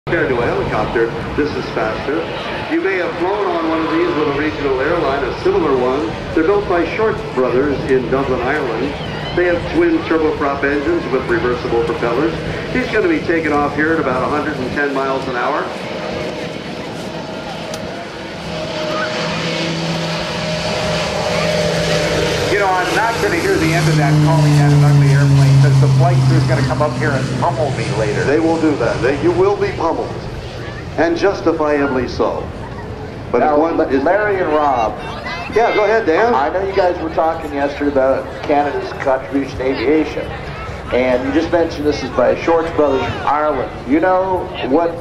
Compared to a helicopter, this is faster. You may have flown on one of these with a regional airline, a similar one. They're built by Short Brothers in Dublin, Ireland. They have twin turboprop engines with reversible propellers. He's going to be taking off here at about 110 miles an hour. You know, I'm not going to hear the end of that calling that an ugly airplane, because the flight crew's going to come up here and pummel me later. They will do that. You will be pummeled, and justifiably so. But now, if Larry and Rob. Yeah, go ahead, Dan. I know you guys were talking yesterday about Canada's contribution to aviation, and you just mentioned this is by Short Brothers from Ireland. You know what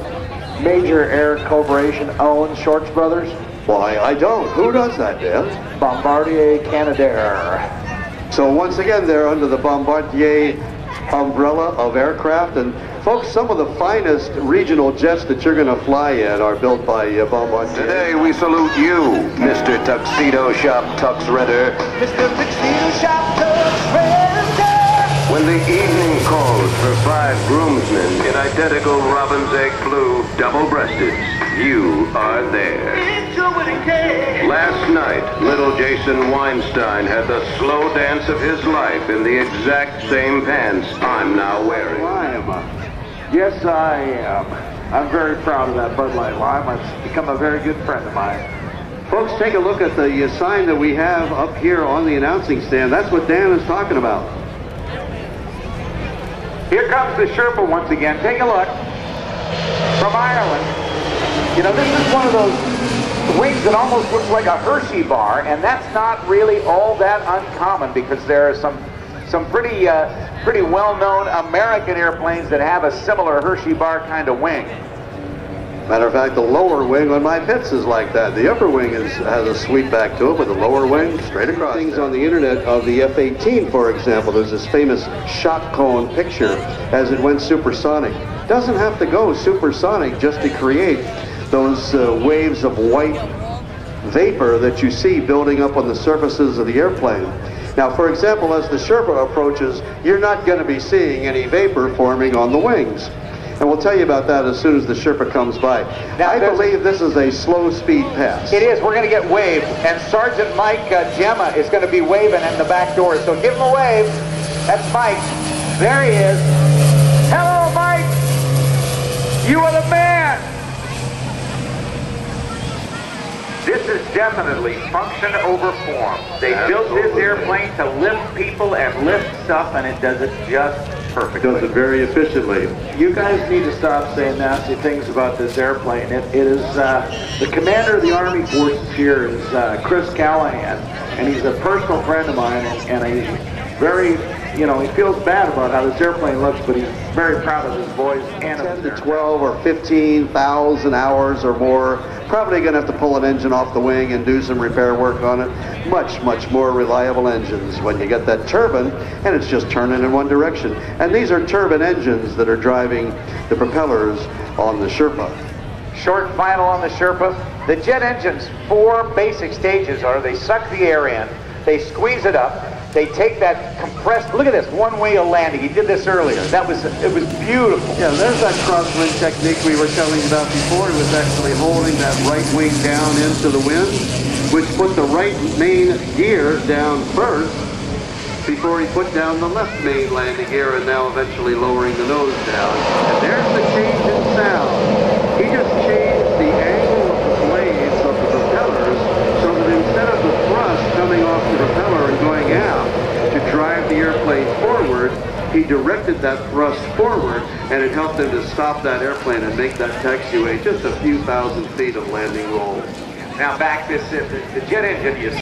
major air corporation owns Short Brothers? Why, I don't. Who does that, Dan? Bombardier Canadair. So once again, they're under the Bombardier umbrella of aircraft. And folks, some of the finest regional jets that you're going to fly in are built by Bombardier. Today we salute you, Mr. Tuxedo Shop Tux Redder. Mr. Tuxedo Shop Tux Redder. When the evening calls for 5 groomsmen in identical robin's egg blue double-breasted, you are there. Last night, little Jason Weinstein had the slow dance of his life in the exact same pants I'm now wearing. Yes, I am. I'm very proud of that Bud Light Lime. It's become a very good friend of mine. Folks, take a look at the sign that we have up here on the announcing stand. That's what Dan is talking about. Here comes the Sherpa once again. Take a look. From Ireland. You know, this is one of those wings that almost looks like a Hershey bar, and that's not really all that uncommon, because there are some pretty well-known American airplanes that have a similar Hershey bar kind of wing. Matter of fact, the lower wing on my Pitts is like that. The upper wing has a sweep back to it, with the lower wing straight across. Things on the internet of the F-18, for example. There's this famous shot cone picture as it went supersonic. Doesn't have to go supersonic just to create those waves of white vapor that you see building up on the surfaces of the airplane. Now, for example, as the Sherpa approaches, you're not going to be seeing any vapor forming on the wings. And we'll tell you about that as soon as the Sherpa comes by. Now, I believe this is a slow speed pass. It is. We're going to get waved, and Sergeant Mike Gemma is going to be waving in the back door. So give him a wave. That's Mike. There he is. Hello, Mike. You are the man. This is definitely function over form. They built this airplane to lift people and lift stuff, and it does it just perfectly. Does it very efficiently. You guys need to stop saying nasty things about this airplane. It is, the commander of the Army Forces here is Chris Callahan, and he's a personal friend of mine, and he's very, you know, he feels bad about how this airplane looks, but he's very proud of his boys and of 10 to 12 or 15,000 hours or more. Probably going to have to pull an engine off the wing and do some repair work on it. Much, much more reliable engines when you get that turbine and it's just turning in one direction. And these are turbine engines that are driving the propellers on the Sherpa. Short final on the Sherpa. The jet engine's 4 basic stages are: they suck the air in, they squeeze it up, they take that compressed, look at this, one way of landing. He did this earlier. It was beautiful. Yeah, there's that crosswind technique we were telling you about before. He was actually holding that right wing down into the wind, which put the right main gear down first before he put down the left main landing gear, and now eventually lowering the nose down. And there's the change in sound. He just changed the angle of the blades of the propellers so that instead of the thrust coming off the propeller and going out to drive the airplane forward, he directed that thrust forward, and it helped him to stop that airplane and make that taxiway just a few thousand feet of landing roll. Now back this, the jet engine, you